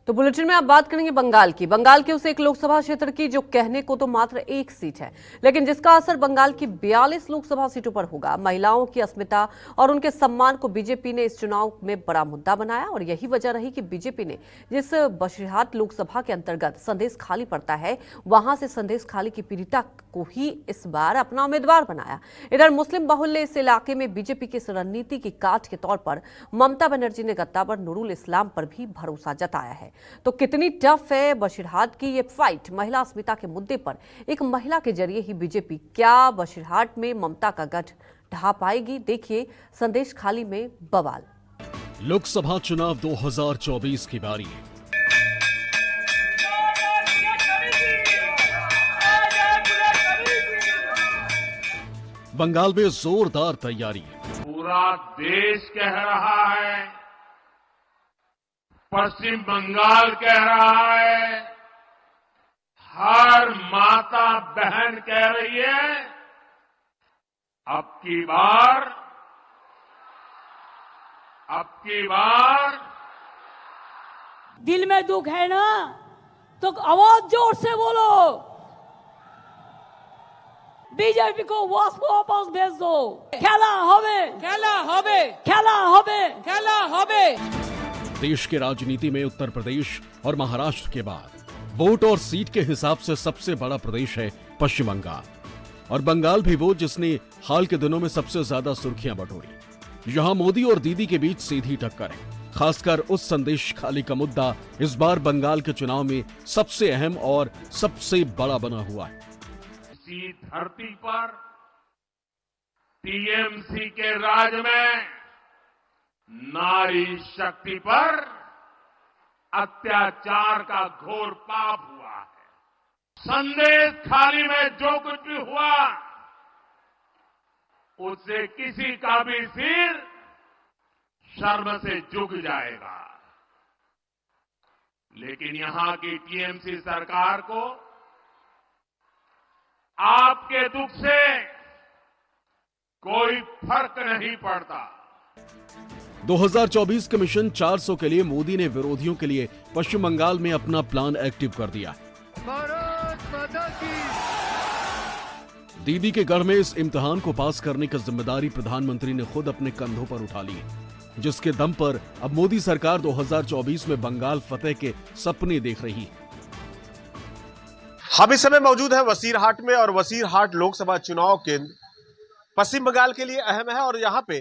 तो बुलेटिन में आप बात करेंगे बंगाल के उस एक लोकसभा क्षेत्र की जो कहने को तो मात्र एक सीट है, लेकिन जिसका असर बंगाल की 42 लोकसभा सीटों पर होगा। महिलाओं की अस्मिता और उनके सम्मान को बीजेपी ने इस चुनाव में बड़ा मुद्दा बनाया और यही वजह रही कि बीजेपी ने जिस बशिरहाट लोकसभा के अंतर्गत संदेश खाली पड़ता है, वहां से संदेश खाली की पीड़िता को ही इस बार अपना उम्मीदवार बनाया। इधर मुस्लिम बाहुल्य इस इलाके में बीजेपी की इस रणनीति की काट के तौर पर ममता बनर्जी ने गद्दावर नूरुल इस्लाम पर भी भरोसा जताया है। तो कितनी टफ है बशिरहाट की ये फाइट? महिला अस्मिता के मुद्दे पर एक महिला के जरिए ही बीजेपी क्या बशिरहाट में ममता का गढ़ ढा पाएगी? देखिए संदेश खाली में बवाल। लोकसभा चुनाव 2024 की बारी है। बंगाल में जोरदार तैयारी है। पूरा देश कह रहा है, पश्चिम बंगाल कह रहा है, हर माता बहन कह रही है, अब की बार दिल में दुख है ना, तो आवाज जोर से बोलो, बीजेपी को वापस भेज दो। खेला होबे, खेला होबे, खेला होबे, खेला होबे। देश के राजनीति में उत्तर प्रदेश और महाराष्ट्र के बाद वोट और सीट के हिसाब से सबसे बड़ा प्रदेश है पश्चिम बंगाल, और बंगाल भी वो जिसने हाल के दिनों में सबसे ज्यादा सुर्खियां बटोरी। यहाँ मोदी और दीदी के बीच सीधी टक्कर है। खासकर उस संदेश खाली का मुद्दा इस बार बंगाल के चुनाव में सबसे अहम और सबसे बड़ा बना हुआ है। इसी धरती पर टीएमसी के राज में नारी शक्ति पर अत्याचार का घोर पाप हुआ है। संदेश खाली में जो कुछ भी हुआ, उससे किसी का भी सिर शर्म से झुक जाएगा। लेकिन यहां की टीएमसी सरकार को आपके दुख से कोई फर्क नहीं पड़ता। 2024 के मिशन 400 के लिए मोदी ने विरोधियों के लिए पश्चिम बंगाल में अपना प्लान एक्टिव कर दिया। दीदी के गढ़ में इस इम्तिहान को पास करने की जिम्मेदारी प्रधानमंत्री ने खुद अपने कंधों पर उठा ली, जिसके दम पर अब मोदी सरकार 2024 में बंगाल फतेह के सपने देख रही है। हम इस समय मौजूद है वसीरहाट में, और वसीरहाट लोकसभा चुनाव केंद्र पश्चिम बंगाल के लिए अहम है, और यहाँ पे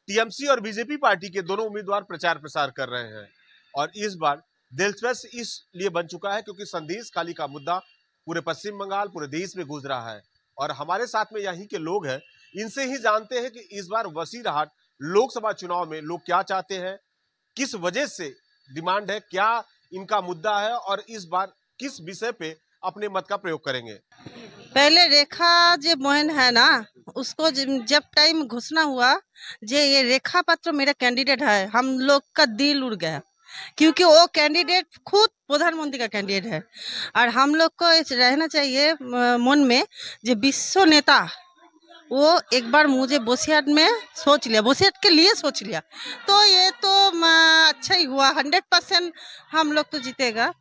टीएमसी और बीजेपी पार्टी के दोनों उम्मीदवार प्रचार प्रसार कर रहे हैं। और इस बार दिलचस्प इसलिए बन चुका है क्योंकि संदेश खाली का मुद्दा पूरे पश्चिम बंगाल, पूरे देश में गूंज रहा है। और हमारे साथ में यहीं के लोग हैं, इनसे ही जानते हैं कि इस बार वसीरहाट लोकसभा चुनाव में लोग क्या चाहते हैं, किस वजह से डिमांड है, क्या इनका मुद्दा है, और इस बार किस विषय पे अपने मत का प्रयोग करेंगे। पहले रेखा जो मोहन है ना, उसको जब टाइम घोषणा हुआ जे ये रेखा पात्र मेरा कैंडिडेट है, हम लोग का दिल उड़ गया, क्योंकि वो कैंडिडेट खुद प्रधानमंत्री का कैंडिडेट है। और हम लोग को रहना चाहिए मन में जो विश्व नेता, वो एक बार मुझे बसिरहाट में सोच लिया, बसिरहाट के लिए सोच लिया, तो ये तो अच्छा ही हुआ। 100% हम लोग तो जीतेगा।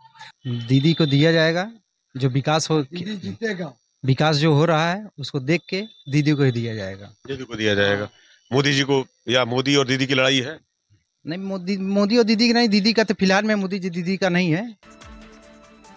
दीदी को दिया जाएगा, जो विकास हो, जीतेगा। विकास जो हो रहा है उसको देख के दीदी को ही दिया जाएगा। दीदी को दिया जाएगा। मोदी जी को, या मोदी और दीदी की लड़ाई है? नहीं, मोदी और दीदी की नहीं, दीदी का तो फिलहाल में, मोदी जी दीदी का नहीं है।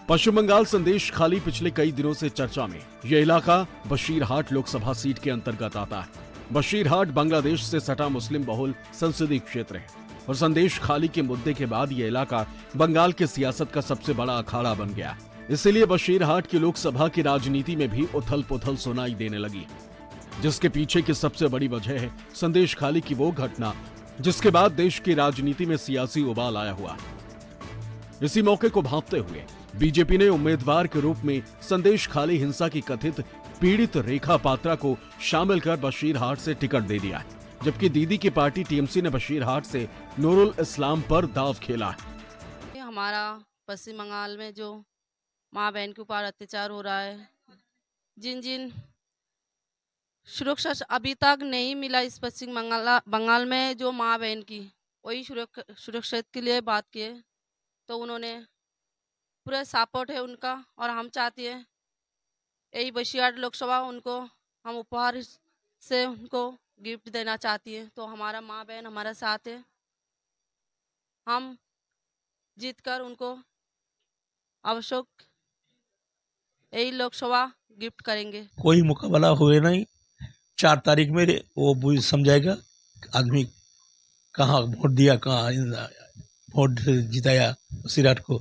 पश्चिम बंगाल संदेश खाली पिछले कई दिनों से चर्चा में। यह इलाका बशीरहाट लोकसभा सीट के अंतर्गत आता है। बशीरहाट बांग्लादेश से सटा मुस्लिम बहुल संसदीय क्षेत्र है, और संदेश खाली के मुद्दे के बाद यह इलाका बंगाल की सियासत का सबसे बड़ा अखाड़ा बन गया। इसीलिए बशीरहाट की लोकसभा की राजनीति में भी उथल पुथल सुनाई देने लगी, जिसके पीछे की सबसे बड़ी वजह है संदेश खाली की वो घटना जिसके बाद देश की राजनीति में सियासी उबाल आया हुआ। इसी मौके को भांपते हुए बीजेपी ने उम्मीदवार के रूप में संदेश खाली हिंसा की कथित पीड़ित रेखा पात्रा को शामिल कर बशीरहाट से टिकट दे दिया है, जबकि दीदी की पार्टी टीएमसी ने बशीरहाट से नूरुल इस्लाम पर दाव खेला है। हमारा पश्चिम बंगाल में जो माँ बहन के ऊपर अत्याचार हो रहा है, जिन जिन सुरक्षा अभी तक नहीं मिला इस पश्चिम बंगाल में, जो माँ बहन की, वही सुरक्षा के लिए बात किए। तो उन्होंने पूरा सपोर्ट है उनका, और हम चाहते हैं यही बशियाट लोकसभा उनको हम उपहार से उनको गिफ्ट देना चाहती है। तो हमारा माँ बहन हमारा साथ है, हम जीतकर उनको आवश्यक यही लोकसभा गिफ्ट करेंगे। कोई मुकाबला हुए नहीं, 4 तारीख में वो बुझ समझाएगा आदमी कहाँ वोट दिया, कहाँ वोट जिताया सिराट को,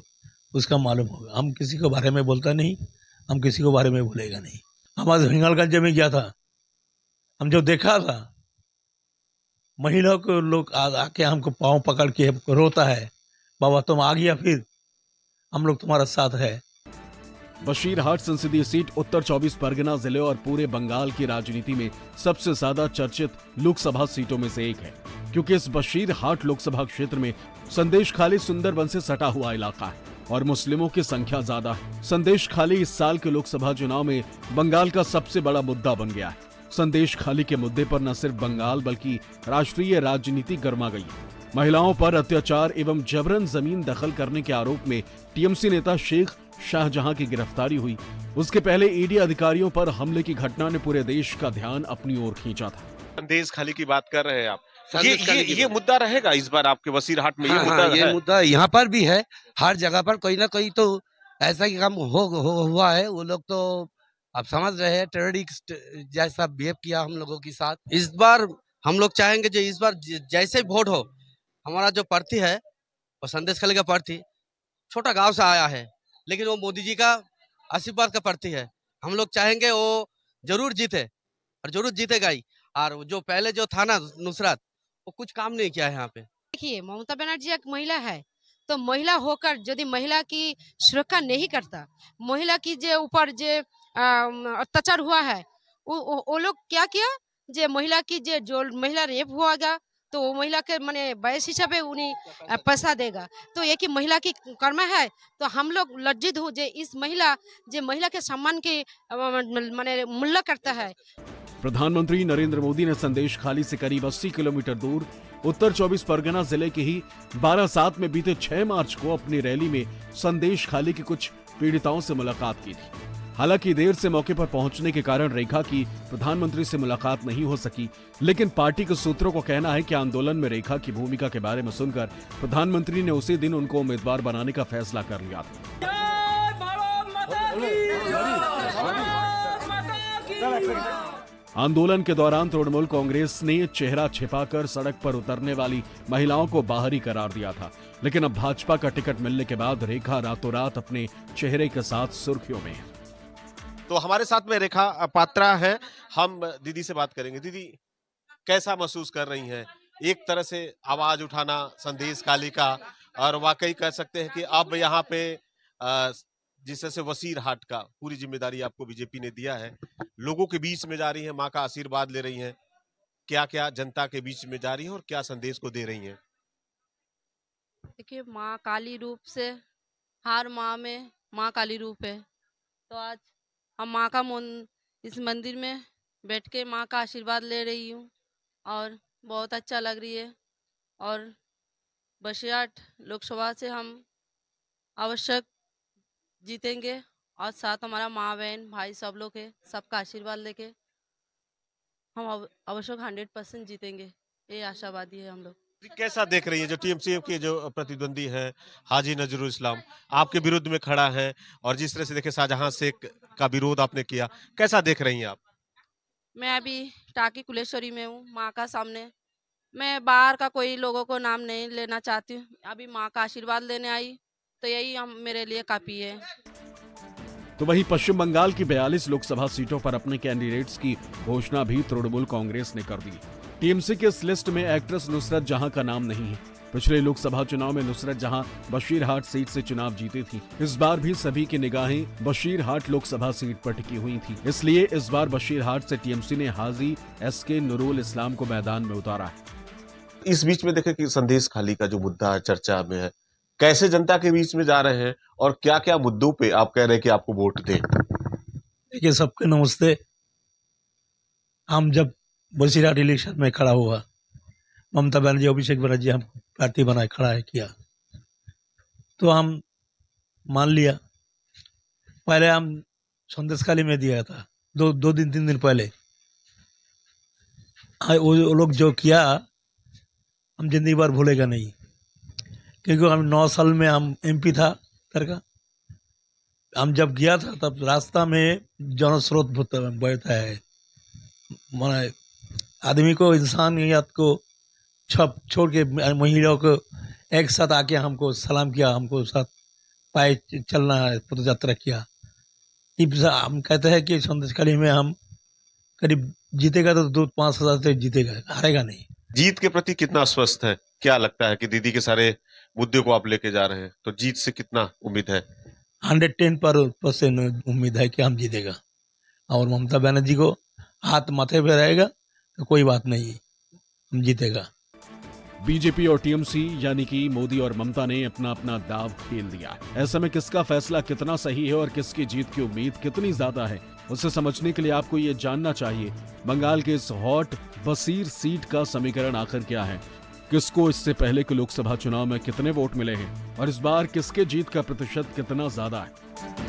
उसका मालूम होगा। हम किसी के बारे में बोलता नहीं, हम किसी के बारे में बोलेगा नहीं। हमारे हिंगलगंज में गया था, हम जो देखा था महिलाओं को लोग आके हमको पाँव पकड़ के रोता है, बाबा तुम आ गया, फिर हम लोग तुम्हारा साथ है। बशीरहाट संसदीय सीट उत्तर 24 परगना जिले और पूरे बंगाल की राजनीति में सबसे ज्यादा चर्चित लोकसभा सीटों में से एक है, क्योंकि इस बशीरहाट लोकसभा क्षेत्र में संदेश खाली सुंदरबन से सटा हुआ इलाका है और मुस्लिमों की संख्या ज्यादा है। संदेश खाली इस साल के लोकसभा चुनाव में बंगाल का सबसे बड़ा मुद्दा बन गया है। संदेश खाली के मुद्दे पर न सिर्फ बंगाल बल्कि राष्ट्रीय राजनीति गर्मा गई है। महिलाओं पर अत्याचार एवं जबरन जमीन दखल करने के आरोप में टीएमसी नेता शेख शाहजहां की गिरफ्तारी हुई। उसके पहले ईडी अधिकारियों पर हमले की घटना ने पूरे देश का ध्यान अपनी ओर खींचा था। संदेश खाली की बात कर रहे हैं आप, ये मुद्दा रहेगा इस बार आपके बशीरहाट में? ये मुद्दा यहाँ पर भी है, हर जगह पर कोई ना कोई तो ऐसा ही काम हुआ है। वो लोग तो आप समझ रहे हैं टेररिस्ट जैसा बिहेव किया हम लोगों के साथ। इस बार हम लोग चाहेंगे जो इस बार जैसे वोट हो, हमारा जो प्रार्थी है वो संदेश खाली का प्रार्थी छोटा गांव से आया है, लेकिन वो मोदी जी का आशीर्वाद का प्रार्थी है। हम लोग चाहेंगे वो जरूर जीते और जरूर जीतेगा ही। और जो पहले जो था ना नुसरत, वो कुछ काम नहीं किया है यहाँ पे। देखिए, ममता बनर्जी एक महिला है, तो महिला होकर यदि महिला की सुरक्षा नहीं करता, महिला की जो ऊपर जो अत्याचार हुआ है, वो लोग क्या किया, जो महिला की जो महिला रेप हुआ गया तो वो महिला के माने वयस हिसाब से उन्हें पैसा देगा। तो एक ही महिला की कर्म है, तो हम लोग लज्जित हो जे इस महिला के सम्मान के माने मूल्य करता है। प्रधानमंत्री नरेंद्र मोदी ने संदेश खाली से करीब 80 किलोमीटर दूर उत्तर 24 परगना जिले के ही 12/7 में बीते 6 मार्च को अपनी रैली में संदेश खाली की कुछ पीड़िताओं से मुलाकात की थी। हालांकि देर से मौके पर पहुंचने के कारण रेखा की प्रधानमंत्री से मुलाकात नहीं हो सकी, लेकिन पार्टी के सूत्रों को कहना है कि आंदोलन में रेखा की भूमिका के बारे में सुनकर प्रधानमंत्री ने उसी दिन उनको उम्मीदवार बनाने का फैसला कर लिया था। आंदोलन के दौरान तृणमूल कांग्रेस ने चेहरा छिपाकर सड़क पर उतरने वाली महिलाओं को बाहरी करार दिया था, लेकिन अब भाजपा का टिकट मिलने के बाद रेखा रातों रात अपने चेहरे के साथ सुर्खियों में है। तो हमारे साथ में रेखा पात्रा है, हम दीदी से बात करेंगे। दीदी, कैसा महसूस कर रही हैं? एक तरह से आवाज उठाना संदेश खाली का, और वाकई कह सकते हैं कि अब यहाँ पे जिस तरह से बशीरहाट का पूरी जिम्मेदारी आपको बीजेपी ने दिया है, लोगों के बीच में जा रही है, माँ का आशीर्वाद ले रही हैं, क्या क्या जनता के बीच में जा रही है और क्या संदेश को दे रही हैं? देखिए, माँ काली रूप से, हर माँ में माँ काली रूप है। तो आज हम माँ का इस मंदिर में बैठ के माँ का आशीर्वाद ले रही हूँ और बहुत अच्छा लग रही है। और बशीरहाट लोकसभा से हम आवश्यक जीतेंगे और साथ हमारा माँ बहन भाई सब लोग है, सबका आशीर्वाद लेके हम आवश्यक 100% जीतेंगे, ये आशावादी है हम लोग। कैसा देख रही है जो टीएमसी के जो प्रतिद्वंदी है हाजी नजरुल इस्लाम आपके विरुद्ध में खड़ा है, और जिस तरह से देखे शाहजहां शेख का विरोध आपने किया, कैसा देख रही हैं आप? मैं अभी टाकी कुलेश्वरी में हूँ, माँ का सामने। मैं बाहर का कोई लोगों को नाम नहीं लेना चाहती हूँ, अभी माँ का आशीर्वाद लेने आई, तो यही हम मेरे लिए काफी है। तो वहीं पश्चिम बंगाल की 42 लोकसभा सीटों पर अपने कैंडिडेट्स की घोषणा भी तृणमूल कांग्रेस ने कर दी। टीएमसी के इस लिस्ट में एक्ट्रेस नुसरत जहां का नाम नहीं है। पिछले लोकसभा चुनाव में नुसरत जहां बशीरहाट सीट से चुनाव जीती थी, इस बार भी सभी की निगाहें बशीरहाट लोकसभा सीट पर टिकी हुई थी। इसलिए इस बार बशीरहाट से टीएमसी ने हाजी एसके नुरुल इस्लाम को मैदान में उतारा है। इस बीच में देखें कि संदेश खाली का जो मुद्दा चर्चा में है, कैसे जनता के बीच में जा रहे हैं और क्या क्या मुद्दों पे आप कह रहे हैं कि आपको वोट दें? देखिए, सबके नमस्ते। हम जब बशीरहाट इलेक्शन में खड़ा हुआ, ममता बनर्जी अभिषेक बनर्जी हम प्रार्थी बनाए खड़ा है किया, तो हम मान लिया। पहले हम संदेशखाली में दिया था, दो दिन 3 दिन पहले। वो लोग जो किया हम जिंदगी भर भूलेगा नहीं, क्योंकि हम 9 साल में हम MP था तर का। हम जब गया था तब रास्ता में जनस्रोत बढ़ता है, माने आदमी को, इंसानियत को छोड़ के महिलाओं को एक साथ आके हमको सलाम किया, हमको साथ पाए चलना है, पद यात्रा किया। हम कहते हैं कि संदेशखाली में हम करीब जीतेगा तो 2-5 हजार से जीतेगा, हारेगा नहीं। जीत के प्रति कितना आश्वस्त है? क्या लगता है कि दीदी के सारे मुद्दे को आप लेके जा रहे हैं, तो जीत से कितना उम्मीद है? 110% उम्मीद है कि हम जीतेगा। और ममता बनर्जी को हाथ माथे पे रहेगा तो कोई बात नहीं, हम जीतेगा। बीजेपी और टीएमसी यानी कि मोदी और ममता ने अपना अपना दाव खेल दिया। ऐसे में किसका फैसला कितना सही है और किसकी जीत की उम्मीद कितनी ज्यादा है, उसे समझने के लिए आपको ये जानना चाहिए बंगाल के इस हॉट बसीर सीट का समीकरण आखिर क्या है, किसको इससे पहले के लोकसभा चुनाव में कितने वोट मिले हैं और इस बार किसके जीत का प्रतिशत कितना ज्यादा है।